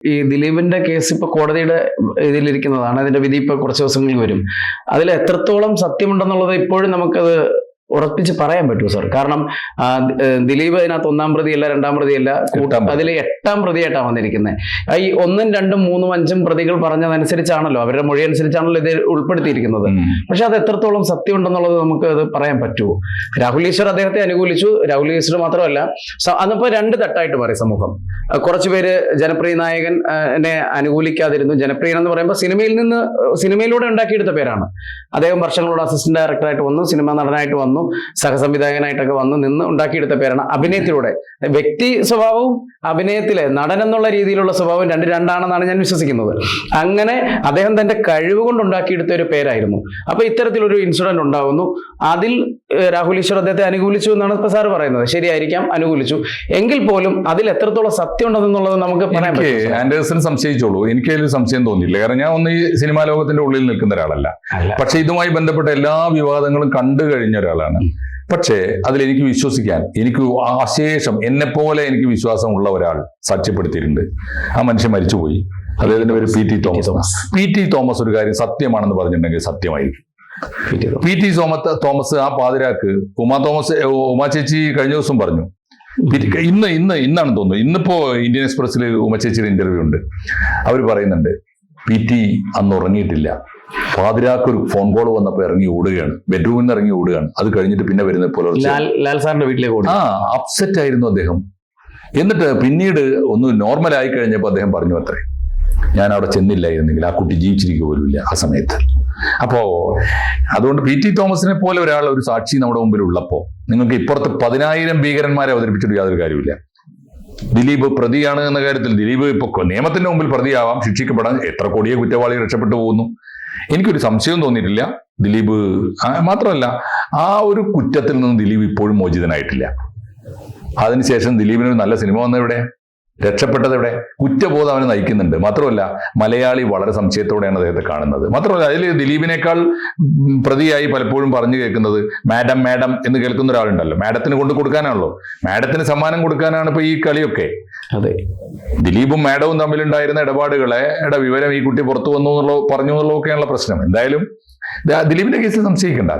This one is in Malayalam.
ഈ ദിലീപിന്റെ കേസ് ഇപ്പൊ കോടതിയുടെ ഇതിലിരിക്കുന്നതാണ്. അതിന്റെ വിധി ഇപ്പൊ കുറച്ച് ദിവസങ്ങളിൽ വരും. അതിൽ എത്രത്തോളം സത്യമുണ്ടെന്നുള്ളത് ഇപ്പോഴും നമുക്കത് ഉറപ്പിച്ച് പറയാൻ പറ്റുമോ സാർ? കാരണം ദിലീപ് അതിനകത്ത് 1-ാം പ്രതിയല്ല, 2-ാം പ്രതിയല്ല, അതിൽ 8-ാം പ്രതിയായിട്ടാണ് വന്നിരിക്കുന്നത്. ഈ 1, 2, 3, 5 പ്രതികൾ പറഞ്ഞതനുസരിച്ചാണല്ലോ, അവരുടെ മൊഴി അനുസരിച്ചാണല്ലോ ഇത് ഉൾപ്പെടുത്തിയിരിക്കുന്നത്. പക്ഷെ അത് എത്രത്തോളം സത്യം ഉണ്ടെന്നുള്ളത് നമുക്ക് അത് പറയാൻ പറ്റുമോ? രാഹുൽ ഈശ്വർ അദ്ദേഹത്തെ അനുകൂലിച്ചു. രാഹുൽ ഈശ്വർ മാത്രമല്ല, അന്നിപ്പോ 2 തട്ടായിട്ട് മാറി സമൂഹം. കുറച്ചുപേര് ജനപ്രിയ നായകൻ എന്നെ അനുകൂലിക്കാതിരുന്നു. ജനപ്രിയൻ എന്ന് പറയുമ്പോൾ സിനിമയിലൂടെ ഉണ്ടാക്കിയെടുത്ത പേരാണ്. അദ്ദേഹം വർഷങ്ങളോട് അസിസ്റ്റന്റ് ഡയറക്ടറായിട്ട് വന്നു, സിനിമാ നടനായിട്ട് വന്നു, സഹസംവിധായകനായിട്ടൊക്കെ നിന്ന് ഉണ്ടാക്കിയെടുത്ത പേരാണ്. അഭിനയത്തിലൂടെ വ്യക്തി സ്വഭാവവും അഭിനയത്തിലെ നടൻ എന്നുള്ള രീതിയിലുള്ള സ്വഭാവം രണ്ടാണെന്നാണ് ഞാൻ വിശ്വസിക്കുന്നത്. അങ്ങനെ അദ്ദേഹം തന്റെ കഴിവ് കൊണ്ട് ഉണ്ടാക്കിയെടുത്ത ഒരു പേരായിരുന്നു. അപ്പൊ ഇത്തരത്തിലൊരു ഇൻസിഡന്റ് ഉണ്ടാവുന്നു. അതിൽ രാഹുൽ ഈശ്വർ അദ്ദേഹത്തെ അനുകൂലിച്ചു എന്നാണ് ഇപ്പൊ സാറ് പറയുന്നത്. ശരിയായിരിക്കാം, അനുകൂലിച്ചു. എങ്കിൽ പോലും അതിൽ എത്രത്തോളം സത്യം ഉണ്ടെന്നുള്ളത് നമുക്ക് പറയാൻ പറ്റും. ആൻഡേഴ്സൺ സംശയിച്ചോളൂ, എനിക്ക് അതിൽ സംശയം തോന്നിയില്ല. കാരണം ഞാൻ ഒന്ന് ഈ സിനിമാ ലോകത്തിന്റെ ഉള്ളിൽ നിൽക്കുന്ന ഒരാളല്ല. പക്ഷെ ഇതുമായി ബന്ധപ്പെട്ട എല്ലാ വിവാദങ്ങളും കണ്ടു കഴിഞ്ഞ ഒരാളാണ്. പക്ഷേ അതിലെനിക്ക് വിശ്വസിക്കാൻ, എനിക്ക് അശേഷം എന്നെപ്പോലെ എനിക്ക് വിശ്വാസമുള്ള ഒരാൾ സാക്ഷ്യപ്പെടുത്തിയിട്ടുണ്ട്. ആ മനുഷ്യൻ മരിച്ചുപോയി. അദ്ദേഹത്തിന്റെ പേര് P T Thomas. P T Thomas ഒരു കാര്യം സത്യമാണെന്ന് പറഞ്ഞിട്ടുണ്ടെങ്കിൽ സത്യമായിരിക്കും. പി ടി തോമസ് ആ പാതിരാക്ക് ഉമാ ചേച്ചി കഴിഞ്ഞ ദിവസം പറഞ്ഞു, ഇന്നാണ് തോന്നുന്നു, ഇന്നിപ്പോ ഇന്ത്യൻ എക്സ്പ്രസ്സിൽ ഉമാ ചേച്ചിയുടെ ഇന്റർവ്യൂ ഉണ്ട്. അവർ പറയുന്നുണ്ട് പി ടി അന്ന് ഉറങ്ങിയിട്ടില്ല. പാതിരാക്ക് ഒരു ഫോൺ കോൾ വന്നപ്പോ ഇറങ്ങി ഓടുകയാണ്, ബെഡ്റൂമിൽ നിന്ന് ഇറങ്ങി ഓടുകയാണ്. അത് കഴിഞ്ഞിട്ട് പിന്നെ വരുന്ന ലാൽ സാറിന്റെ വീട്ടിലേക്ക് അപ്സെറ്റ് ആയിരുന്നു അദ്ദേഹം. എന്നിട്ട് പിന്നീട് ഒന്ന് നോർമൽ ആയി കഴിഞ്ഞപ്പോൾ അദ്ദേഹം പറഞ്ഞു അത്രേ, ഞാൻ അവിടെ ചെന്നില്ലായിരുന്നെങ്കിൽ ആ കുട്ടി ജീവിച്ചിരിക്കുക പോലുമില്ല ആ സമയത്ത്. അപ്പോ അതുകൊണ്ട് പി ടി തോമസിനെ പോലെ ഒരു സാക്ഷി നമ്മുടെ മുമ്പിൽ ഉള്ളപ്പോ നിങ്ങൾക്ക് ഇപ്പുറത്ത് 10,000 ഭീകരന്മാരെ അവതരിപ്പിച്ചിട്ട് യാതൊരു കാര്യമില്ല. ദിലീപ് പ്രതിയാണ് എന്ന കാര്യത്തിൽ ദിലീപ് ഇപ്പൊ നിയമത്തിന്റെ മുമ്പിൽ പ്രതിയാവാം, ശിക്ഷിക്കപ്പെടാൻ എത്ര കൊടിയ കുറ്റവാളികൾ രക്ഷപ്പെട്ടു പോകുന്നു. എനിക്കൊരു സംശയവും തോന്നിയിട്ടില്ല. ദിലീപ് മാത്രമല്ല, ആ ഒരു കുറ്റത്തിൽ നിന്ന് ദിലീപ് ഇപ്പോഴും മോചിതനായിട്ടില്ല. അതിനുശേഷം ദിലീപിനൊരു നല്ല സിനിമ വന്നെവിടെ, രക്ഷപ്പെട്ടത് എവിടെ? കുറ്റബോധം അവനെ നയിക്കുന്നുണ്ട്. മാത്രമല്ല മലയാളി വളരെ സംശയത്തോടെയാണ് അദ്ദേഹത്തെ കാണുന്നത്. മാത്രമല്ല അതിൽ ദിലീപിനേക്കാൾ പ്രതിയായി പലപ്പോഴും പറഞ്ഞു കേൾക്കുന്നത് മാഡം എന്ന് കേൾക്കുന്ന ഒരാളുണ്ടല്ലോ. മാഡത്തിന് കൊണ്ട് കൊടുക്കാനാണല്ലോ, മാഡത്തിന് സമ്മാനം കൊടുക്കാനാണ് ഇപ്പൊ ഈ കളിയൊക്കെ. അതെ, ദിലീപും മാഡവും തമ്മിലുണ്ടായിരുന്ന ഇടപാടുകളെ വിവരം ഈ കുട്ടി പുറത്തു വന്നു പറഞ്ഞു എന്നുള്ളതൊക്കെയാണുള്ള പ്രശ്നം. എന്തായാലും ദിലീപിന്റെ കേസിൽ സംശയിക്കേണ്ട.